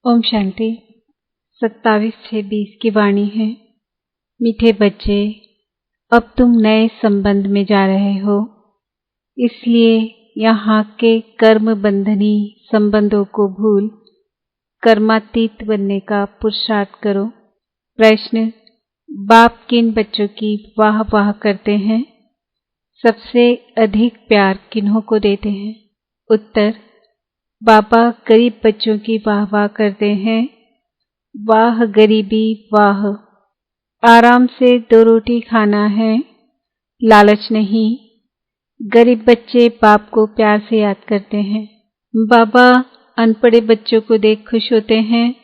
ओम शांति। 27/6/20 की वाणी है। मीठे बच्चे, अब तुम नए संबंध में जा रहे हो, इसलिए यहाँ के कर्म बंधनी संबंधों को भूल कर्मातीत बनने का पुरुषार्थ करो। प्रश्न: बाप किन बच्चों की वाह वाह करते हैं? सबसे अधिक प्यार किन्हों को देते हैं? उत्तर: बाबा गरीब बच्चों की वाह वाह करते हैं। वाह गरीबी वाह। आराम से 2 रोटी खाना है, लालच नहीं। गरीब बच्चे बाप को प्यार से याद करते हैं। बाबा अनपढ़े बच्चों को देख खुश होते हैं,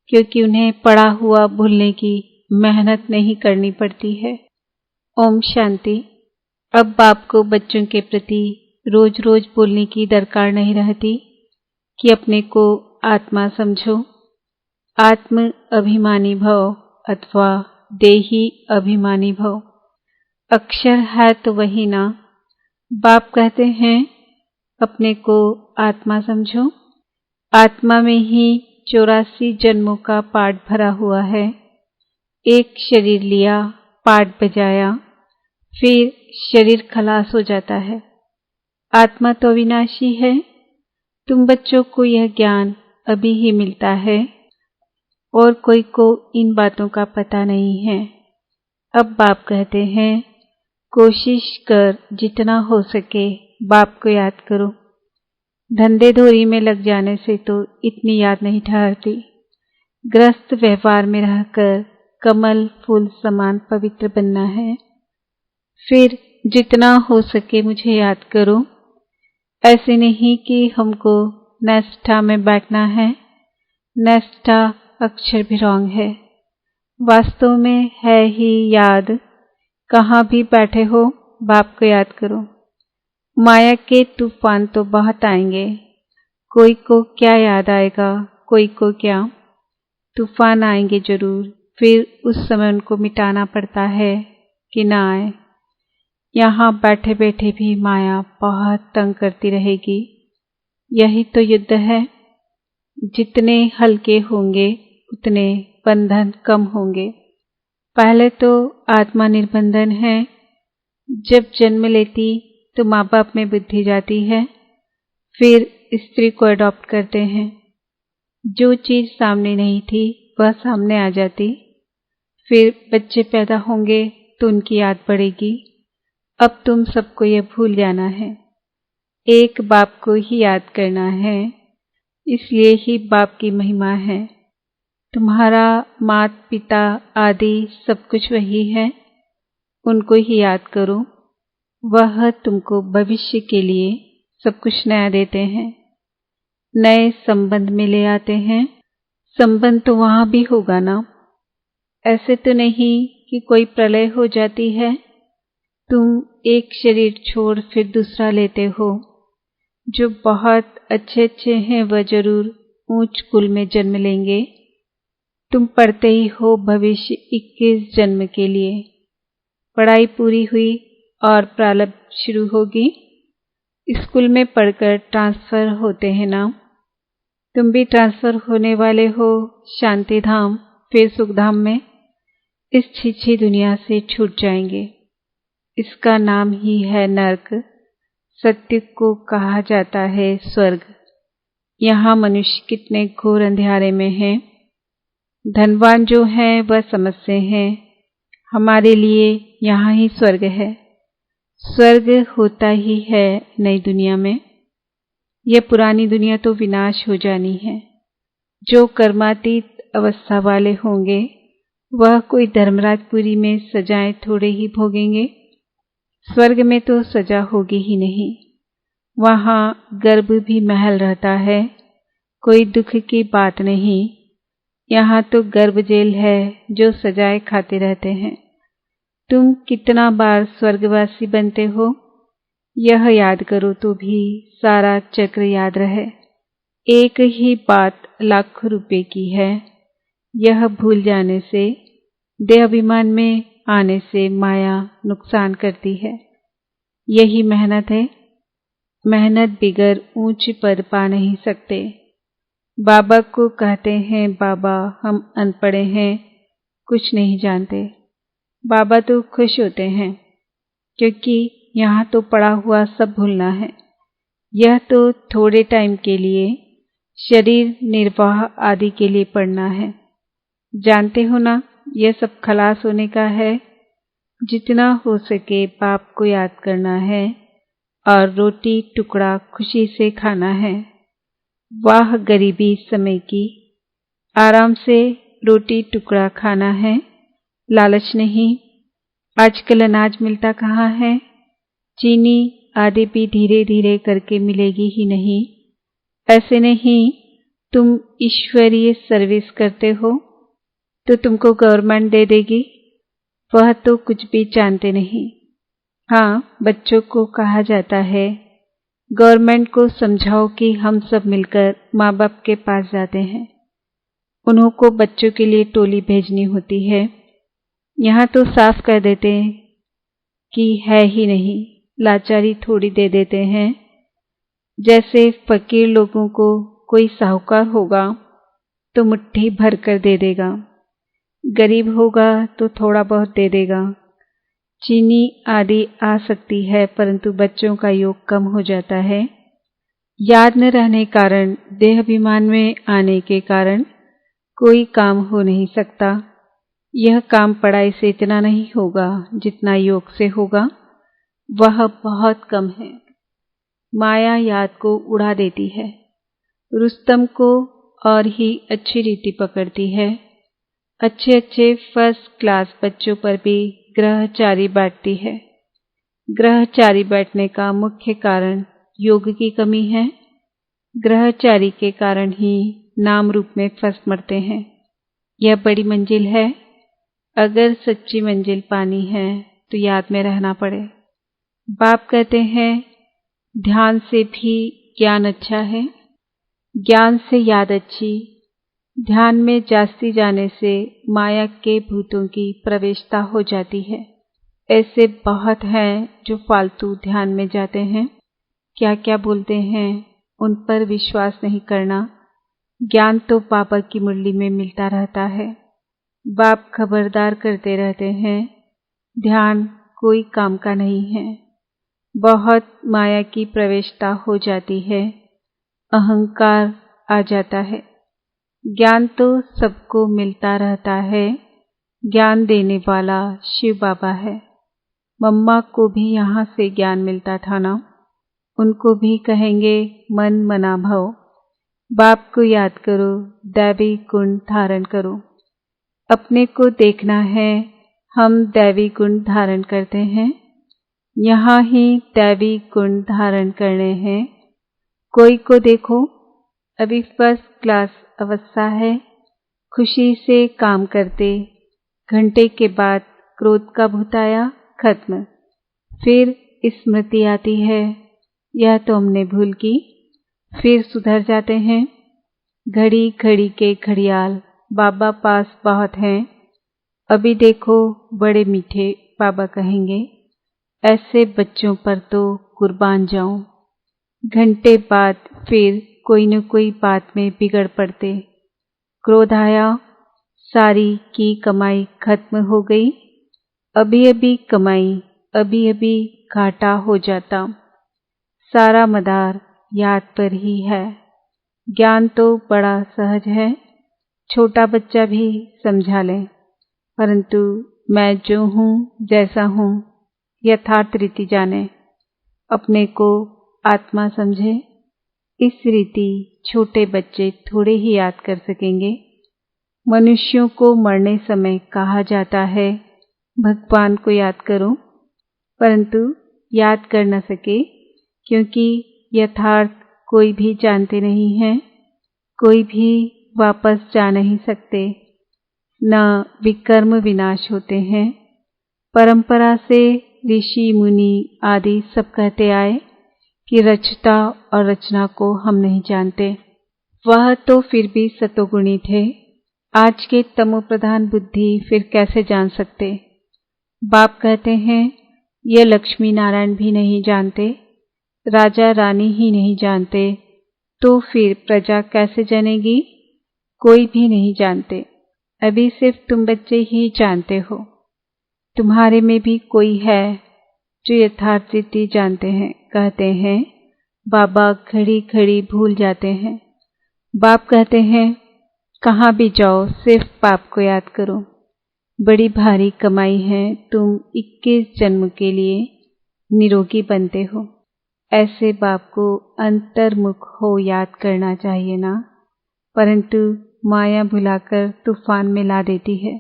क्योंकि उन्हें पढ़ा हुआ भूलने की मेहनत नहीं करनी पड़ती है। ओम शांति। अब बाप को बच्चों के प्रति रोज रोज बोलने की दरकार नहीं रहती कि अपने को आत्मा समझो। आत्म अभिमानी भव अथवा देही अभिमानी भव। अक्षर है तो वही ना। बाप कहते हैं अपने को आत्मा समझो। आत्मा में ही 84 जन्मों का पाठ भरा हुआ है। एक शरीर लिया, पाठ बजाया, फिर शरीर खलास हो जाता है। आत्मा तो अविनाशी है। तुम बच्चों को यह ज्ञान अभी ही मिलता है और कोई को इन बातों का पता नहीं है। अब बाप कहते हैं कोशिश कर जितना हो सके बाप को याद करो। धंधे धोरी में लग जाने से तो इतनी याद नहीं ठहरती। ग्रस्त व्यवहार में रहकर कमल फूल समान पवित्र बनना है। फिर जितना हो सके मुझे याद करो। ऐसे नहीं कि हमको निष्ठा में बैठना है। निष्ठा अक्षर भी रॉन्ग है। वास्तव में है ही याद। कहाँ भी बैठे हो बाप को याद करो। माया के तूफान तो बहुत आएंगे। कोई को क्या याद आएगा, कोई को क्या। तूफान आएंगे जरूर, फिर उस समय उनको मिटाना पड़ता है कि ना आए। यहाँ बैठे बैठे भी माया बहुत तंग करती रहेगी। यही तो युद्ध है। जितने हल्के होंगे उतने बंधन कम होंगे। पहले तो आत्मा निर्बंधन है। जब जन्म लेती तो माँ बाप में बुद्धि जाती है, फिर स्त्री को अडॉप्ट करते हैं। जो चीज़ सामने नहीं थी वह सामने आ जाती। फिर बच्चे पैदा होंगे तो उनकी याद बढ़ेगी। अब तुम सबको यह भूल जाना है। एक बाप को ही याद करना है। इसलिए ही बाप की महिमा है। तुम्हारा माता पिता आदि सब कुछ वही है। उनको ही याद करो। वह तुमको भविष्य के लिए सब कुछ नया देते हैं। नए संबंध में ले आते हैं। संबंध तो वहाँ भी होगा ना। ऐसे तो नहीं कि कोई प्रलय हो जाती है। तुम एक शरीर छोड़ फिर दूसरा लेते हो। जो बहुत अच्छे अच्छे हैं वह जरूर ऊंच कुल में जन्म लेंगे। तुम पढ़ते ही हो भविष्य 21 जन्म के लिए। पढ़ाई पूरी हुई और प्रारब्ध शुरू होगी। स्कूल में पढ़कर ट्रांसफर होते हैं ना। तुम भी ट्रांसफर होने वाले हो शांति धाम, फिर सुख धाम में। इस छिछी दुनिया से छूट जाएंगे। इसका नाम ही है नर्क। सत्य को कहा जाता है स्वर्ग। यहाँ मनुष्य कितने घोर अंधेरे में हैं। धनवान जो हैं वह समझते हैं हमारे लिए यहाँ ही स्वर्ग है। स्वर्ग होता ही है नई दुनिया में। यह पुरानी दुनिया तो विनाश हो जानी है। जो कर्मातीत अवस्था वाले होंगे वह कोई धर्मराजपुरी में सजाएं थोड़े ही भोगेंगे। स्वर्ग में तो सजा होगी ही नहीं। वहाँ गर्भ भी महल रहता है। कोई दुख की बात नहीं। यहाँ तो गर्भ जेल है जो सजाएं खाते रहते हैं। तुम कितना बार स्वर्गवासी बनते हो यह याद करो तो भी सारा चक्र याद रहे। एक ही बात लाखों रुपए की है। यह भूल जाने से, देहाभिमान में आने से माया नुकसान करती है। यही मेहनत है। मेहनत बिगर ऊंच पद पा नहीं सकते। बाबा को कहते हैं, बाबा हम अनपढ़े हैं, कुछ नहीं जानते। बाबा तो खुश होते हैं, क्योंकि यहाँ तो पढ़ा हुआ सब भूलना है। यह तो थोड़े टाइम के लिए शरीर निर्वाह आदि के लिए पढ़ना है। जानते हो ना, यह सब खलास होने का है। जितना हो सके बाप को याद करना है और रोटी टुकड़ा खुशी से खाना है। वाह गरीबी समय की, आराम से रोटी टुकड़ा खाना है, लालच नहीं। आजकल अनाज मिलता कहाँ है? चीनी आदि भी धीरे धीरे करके मिलेगी ही नहीं। ऐसे नहीं, तुम ईश्वरीय सर्विस करते हो तो तुमको गवर्नमेंट दे देगी। वह तो कुछ भी जानते नहीं। हाँ, बच्चों को कहा जाता है, गवर्नमेंट को समझाओ कि हम सब मिलकर माँ बाप के पास जाते हैं। उन्हों को बच्चों के लिए टोली भेजनी होती है। यहाँ तो साफ कर देते हैं कि है ही नहीं, लाचारी थोड़ी दे देते हैं। जैसे फकीर लोगों को कोई साहूकार होगा तो मुट्ठी भर कर दे देगा, गरीब होगा तो थोड़ा बहुत दे देगा। चीनी आदि आ सकती है, परंतु बच्चों का योग कम हो जाता है। याद न रहने कारण, देहाभिमान में आने के कारण कोई काम हो नहीं सकता। यह काम पढ़ाई से इतना नहीं होगा जितना योग से होगा, वह बहुत कम है। माया याद को उड़ा देती है, रुस्तम को और ही अच्छी रीति पकड़ती है। अच्छे अच्छे फर्स्ट क्लास बच्चों पर भी ग्रहचारी बैठती है। ग्रहचारी बैठने का मुख्य कारण योग की कमी है। ग्रहचारी के कारण ही नाम रूप में फंस मरते हैं। यह बड़ी मंजिल है। अगर सच्ची मंजिल पानी है तो याद में रहना पड़े। बाप कहते हैं, ध्यान से भी ज्ञान अच्छा है, ज्ञान से याद अच्छी। ध्यान में जास्ती जाने से माया के भूतों की प्रवेशता हो जाती है। ऐसे बहुत हैं जो फालतू ध्यान में जाते हैं, क्या क्या बोलते हैं, उन पर विश्वास नहीं करना। ज्ञान तो बाबा की मुरली में मिलता रहता है। बाप खबरदार करते रहते हैं, ध्यान कोई काम का नहीं है। बहुत माया की प्रवेशता हो जाती है, अहंकार आ जाता है। ज्ञान तो सबको मिलता रहता है। ज्ञान देने वाला शिव बाबा है। मम्मा को भी यहाँ से ज्ञान मिलता था ना, उनको भी कहेंगे मन मना भव। बाप को याद करो, दैवी गुण धारण करो। अपने को देखना है, हम दैवी गुण धारण करते हैं। यहाँ ही दैवी गुण धारण करने हैं। कोई को देखो, अभी फर्स्ट क्लास अवस्था है, खुशी से काम करते, घंटे के बाद क्रोध का भूत आया, खत्म। फिर स्मृति आती है, यह तो हमने भूल की, फिर सुधर जाते हैं। घड़ी घड़ी के घड़ियाल बाबा पास बहुत हैं। अभी देखो बड़े मीठे बाबा कहेंगे, ऐसे बच्चों पर तो कुर्बान जाऊं। घंटे बाद फिर कोई न कोई बात में बिगड़ पड़ते। क्रोध आया, सारी की कमाई खत्म हो गई। अभी अभी कमाई, अभी अभी घाटा हो जाता। सारा मदार याद पर ही है। ज्ञान तो बड़ा सहज है, छोटा बच्चा भी समझा ले, परंतु मैं जो हूँ जैसा हूँ यथार्थ रीति जाने, अपने को आत्मा समझे। इस रीति छोटे बच्चे थोड़े ही याद कर सकेंगे। मनुष्यों को मरने समय कहा जाता है, भगवान को याद करो, परंतु याद कर न सके, क्योंकि यथार्थ कोई भी जानते नहीं हैं। कोई भी वापस जा नहीं सकते, न विकर्म विनाश होते हैं। परंपरा से ऋषि मुनि आदि सब कहते आए कि रचता और रचना को हम नहीं जानते। वह तो फिर भी सतोगुणी थे। आज के तमोप्रधान बुद्धि फिर कैसे जान सकते। बाप कहते हैं, यह लक्ष्मी नारायण भी नहीं जानते, राजा रानी ही नहीं जानते, तो फिर प्रजा कैसे जानेगी? कोई भी नहीं जानते। अभी सिर्फ तुम बच्चे ही जानते हो। तुम्हारे में भी कोई है जो यथार्थ रीति जानते हैं। कहते हैं बाबा घड़ी घड़ी भूल जाते हैं। बाप कहते हैं कहाँ भी जाओ सिर्फ बाप को याद करो। बड़ी भारी कमाई है, तुम 21 जन्म के लिए निरोगी बनते हो। ऐसे बाप को अंतर्मुख हो याद करना चाहिए ना, परंतु माया भुलाकर तूफान में ला देती है।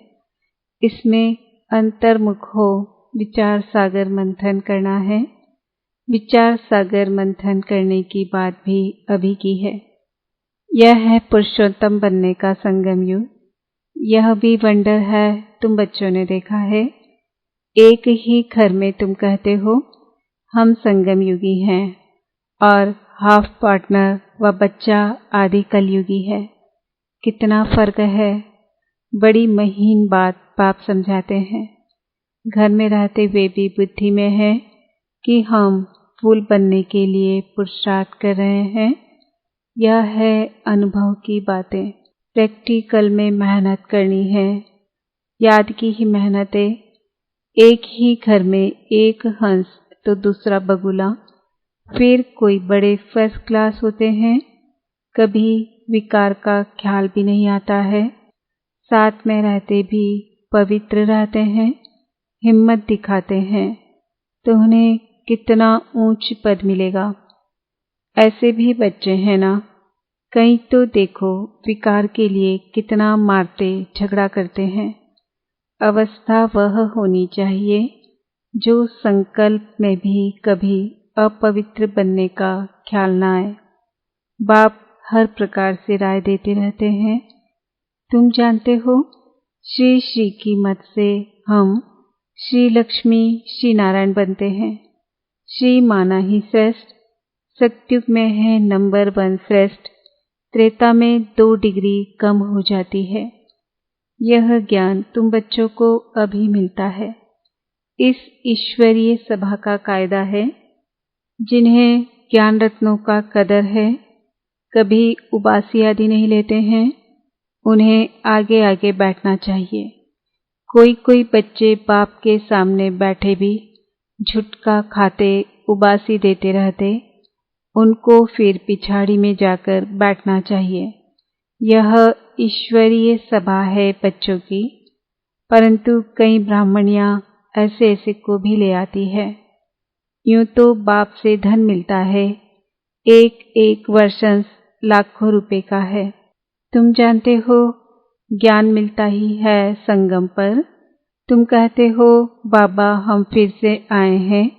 इसमें अंतर्मुख हो विचार सागर मंथन करना है। विचार सागर मंथन करने की बात भी अभी की है। यह है पुरुषोत्तम बनने का संगम युग। यह भी वंडर है, तुम बच्चों ने देखा है। एक ही घर में तुम कहते हो हम संगम युगी हैं और हाफ पार्टनर व बच्चा आदि कलयुगी है। कितना फर्क है। बड़ी महीन बात बाप समझाते हैं। घर में रहते हुए भी बुद्धि में है कि हम फूल बनने के लिए पुरुषार्थ कर रहे हैं। यह है अनुभव की बातें। प्रैक्टिकल में मेहनत करनी है। याद की ही मेहनत है। एक ही घर में एक हंस तो दूसरा बगुला। फिर कोई बड़े फर्स्ट क्लास होते हैं, कभी विकार का ख्याल भी नहीं आता है। साथ में रहते भी पवित्र रहते हैं, हिम्मत दिखाते हैं, तो उन्हें कितना ऊंच पद मिलेगा। ऐसे भी बच्चे हैं ना, कहीं तो देखो विकार के लिए कितना मारते झगड़ा करते हैं। अवस्था वह होनी चाहिए जो संकल्प में भी कभी अपवित्र बनने का ख्याल न आए। बाप हर प्रकार से राय देते रहते हैं। तुम जानते हो श्री श्री की मत से हम श्री लक्ष्मी श्री नारायण बनते हैं। श्री माना ही श्रेष्ठ। सत्युग में है नंबर 1 श्रेष्ठ। त्रेता में 2 डिग्री कम हो जाती है। यह ज्ञान तुम बच्चों को अभी मिलता है। इस ईश्वरीय सभा का कायदा है। जिन्हें ज्ञान रत्नों का कदर है, कभी उबासी आदि नहीं लेते हैं, उन्हें आगे आगे बैठना चाहिए। कोई कोई बच्चे बाप के सामने बैठे भी झुटका खाते उबासी देते रहते, उनको फिर पिछाड़ी में जाकर बैठना चाहिए। यह ईश्वरीय सभा है बच्चों की, परंतु कई ब्राह्मणियां ऐसे ऐसे को भी ले आती है। यूं तो बाप से धन मिलता है, एक एक वर्षंस लाखों रुपए का है। तुम जानते हो ज्ञान मिलता ही है संगम पर। तुम कहते हो बाबा हम फिर से आए हैं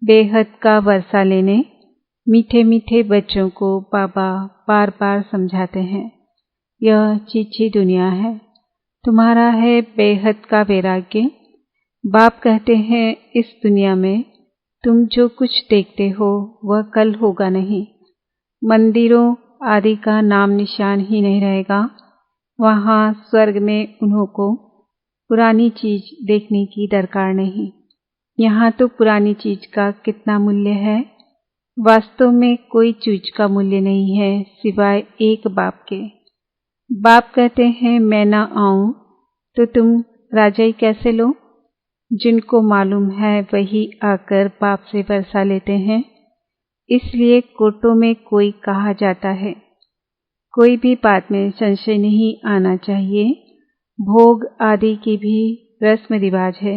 बेहद का वर्षा लेने। मीठे मीठे बच्चों को बाबा बार बार समझाते हैं, यह चीची दुनिया है, तुम्हारा है बेहद का वैराग्य। बाप कहते हैं इस दुनिया में तुम जो कुछ देखते हो वह कल होगा नहीं। मंदिरों आदि का नाम निशान ही नहीं रहेगा। वहाँ स्वर्ग में उन्हों को पुरानी चीज देखने की दरकार नहीं। यहाँ तो पुरानी चीज का कितना मूल्य है। वास्तव में कोई चीज का मूल्य नहीं है सिवाय एक बाप के। बाप कहते हैं मैं ना आऊं तो तुम राजाई कैसे लो। जिनको मालूम है वही आकर बाप से वर्षा लेते हैं। इसलिए कोटों में कोई कहा जाता है। कोई भी बात में संशय नहीं आना चाहिए। भोग आदि की भी रस्म रिवाज है,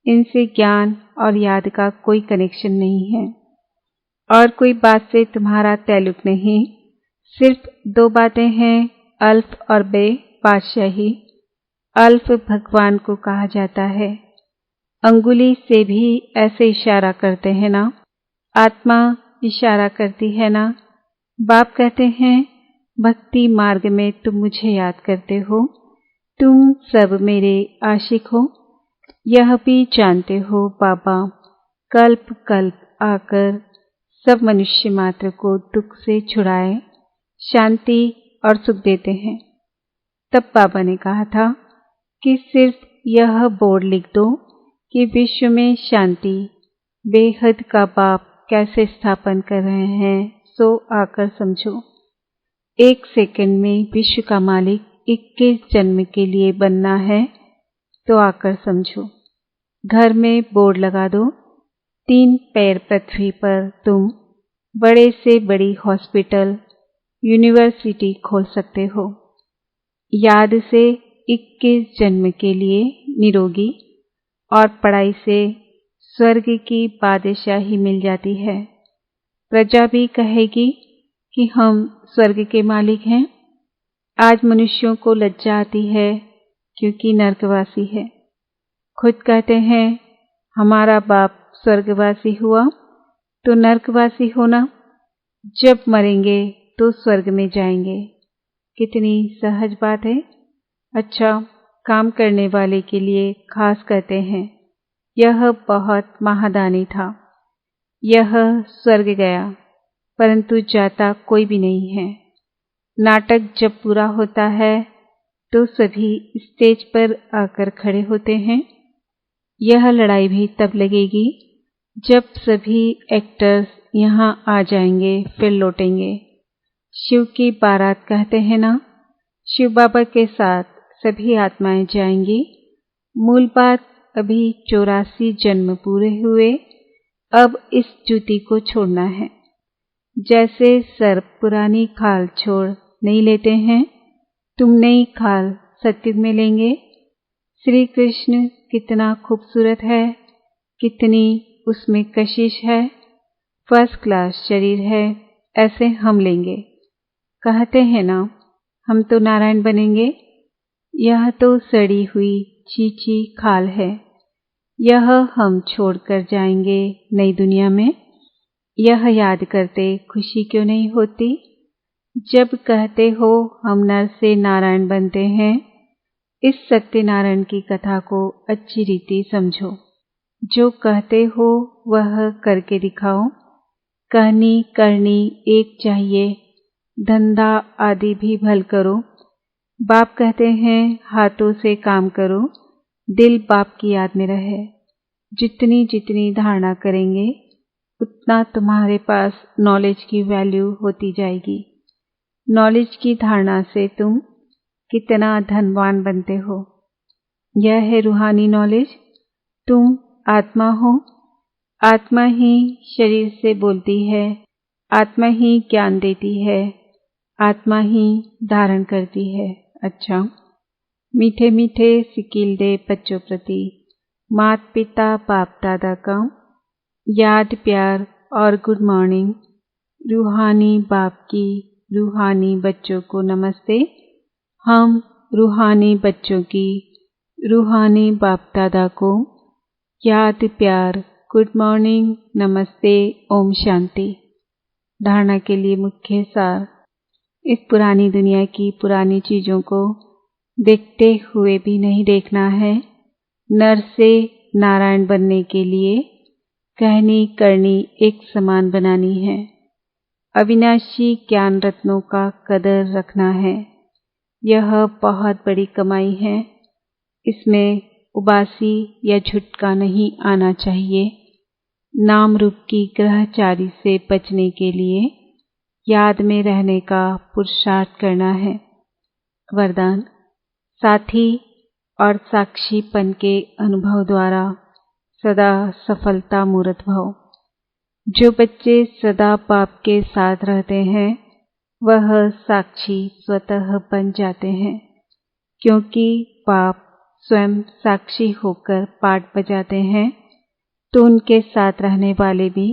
इनसे ज्ञान और याद का कोई कनेक्शन नहीं है। और कोई बात से तुम्हारा ताल्लुक नहीं। सिर्फ 2 बातें हैं, अल्फ और बे बादशाही। अल्फ भगवान को कहा जाता है। अंगुली से भी ऐसे इशारा करते हैं ना, आत्मा इशारा करती है ना। बाप कहते हैं भक्ति मार्ग में तुम मुझे याद करते हो, तुम सब मेरे आशिक हो। यह भी जानते हो बाबा कल्प कल्प आकर सब मनुष्य मात्र को दुख से छुड़ाए, शांति और सुख देते हैं। तब बाबा ने कहा था कि सिर्फ यह बोर्ड लिख दो कि विश्व में शांति बेहद का बाप कैसे स्थापन कर रहे हैं, सो आकर समझो। 1 सेकंड में विश्व का मालिक 21 जन्म के लिए बनना है तो आकर समझो। घर में बोर्ड लगा दो, 3 पैर पृथ्वी पर तुम बड़े से बड़ी हॉस्पिटल, यूनिवर्सिटी खोल सकते हो। याद से 21 जन्म के लिए निरोगी और पढ़ाई से स्वर्ग की बादशाही मिल जाती है। प्रजा भी कहेगी कि हम स्वर्ग के मालिक हैं। आज मनुष्यों को लज्जा आती है क्योंकि नरकवासी है। खुद कहते हैं हमारा बाप स्वर्गवासी हुआ तो नरकवासी होना, जब मरेंगे तो स्वर्ग में जाएंगे। कितनी सहज बात है। अच्छा, काम करने वाले के लिए खास कहते हैं यह बहुत महादानी था। यह स्वर्ग गया परंतु जाता कोई भी नहीं है। नाटक जब पूरा होता है तो सभी स्टेज पर आकर खड़े होते हैं। यह लड़ाई भी तब लगेगी जब सभी एक्टर्स यहाँ आ जाएंगे फिर लौटेंगे। शिव की बारात कहते हैं ना, शिव बाबा के साथ सभी आत्माएं जाएंगी। मूल बात, अभी 84 जन्म पूरे हुए, अब इस जूती को छोड़ना है। जैसे सर्प पुरानी खाल छोड़ नहीं लेते हैं, तुम नई खाल सत्युग में लेंगे। श्री कृष्ण कितना खूबसूरत है, कितनी उसमें कशिश है, फर्स्ट क्लास शरीर है, ऐसे हम लेंगे। कहते हैं ना हम तो नारायण बनेंगे। यह तो सड़ी हुई चीची खाल है, यह हम छोड़कर जाएंगे नई दुनिया में। यह याद करते खुशी क्यों नहीं होती? जब कहते हो हम नर से नारायण बनते हैं, इस सत्यनारायण की कथा को अच्छी रीति समझो। जो कहते हो वह करके दिखाओ। कहनी करनी एक चाहिए, धंधा आदि भी भल करो। बाप कहते हैं हाथों से काम करो, दिल बाप की याद में रहे। जितनी जितनी धारणा करेंगे उतना तुम्हारे पास नॉलेज की वैल्यू होती जाएगी। नॉलेज की धारणा से तुम कितना धनवान बनते हो। यह है रूहानी नॉलेज। तुम आत्मा हो, आत्मा ही शरीर से बोलती है, आत्मा ही ज्ञान देती है, आत्मा ही धारण करती है। अच्छा, मीठे मीठे सिकील दे बच्चों प्रति माता पिता बाप दादा का याद प्यार और गुड मॉर्निंग। रूहानी बाप की रूहानी बच्चों को नमस्ते। हम रूहानी बच्चों की रूहानी बाप दादा को याद प्यार गुड मॉर्निंग नमस्ते ओम शांति। धारणा के लिए मुख्य सार, इस पुरानी दुनिया की पुरानी चीजों को देखते हुए भी नहीं देखना है। नर से नारायण बनने के लिए कहनी करनी एक समान बनानी है। अविनाशी ज्ञान रत्नों का कदर रखना है। यह बहुत बड़ी कमाई है। इसमें उबासी या झुटका नहीं आना चाहिए। नाम रूप की ग्रहचारी से बचने के लिए याद में रहने का पुरुषार्थ करना है। वरदान, साथी और साक्षीपन के अनुभव द्वारा सदा सफलता मूर्त भव। जो बच्चे सदा बाप के साथ रहते हैं वह साक्षी स्वतः बन जाते हैं, क्योंकि बाप स्वयं साक्षी होकर पाठ बजाते हैं तो उनके साथ रहने वाले भी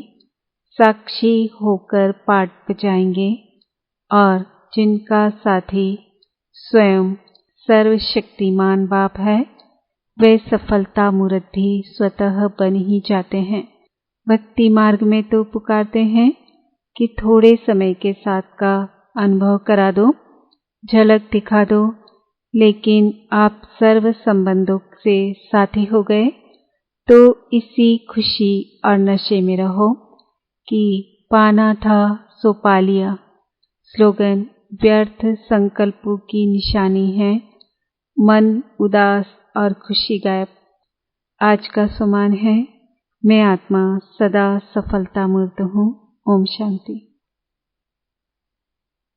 साक्षी होकर पाठ बजाएंगे। और जिनका साथी स्वयं सर्वशक्तिमान बाप है वे सफलता मूर्त भी स्वतः बन ही जाते हैं। भक्ति मार्ग में तो पुकारते हैं कि थोड़े समय के साथ का अनुभव करा दो, झलक दिखा दो, लेकिन आप सर्व संबंधों से साथी हो गए तो इसी खुशी और नशे में रहो कि पाना था सो पा लिया। स्लोगन, व्यर्थ संकल्पों की निशानी है मन उदास और खुशी गायब। आज का सुमान है, मैं आत्मा सदा सफलता मूर्त हूँ। ओम शांति।